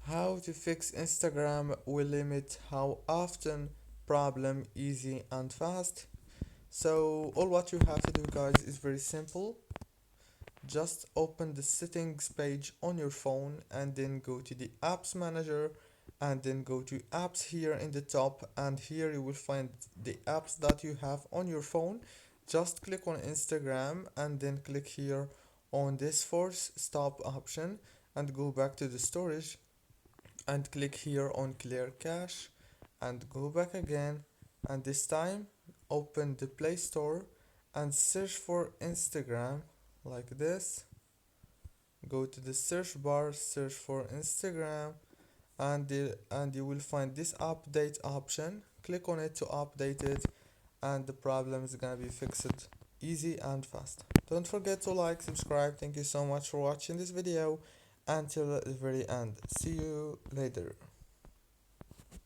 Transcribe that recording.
How to fix Instagram will limit how often problem easy and fast. So all what you have to do guys is very simple. Just open the settings page on your phone and then go to the apps manager and then go to apps here in the top, and here you will find the apps that you have on your phone. Just click on Instagram and then click here on this force stop option and go back to the storage and click here on clear cache and go back again, and this time open the Play Store and search for Instagram like this. Go to the search bar, search for Instagram, and you will find this update option. Click on it to update it, and the problem is gonna be fixed easy and fast. Don't forget to like, subscribe. Thank you so much for watching this video until the very end. See you later.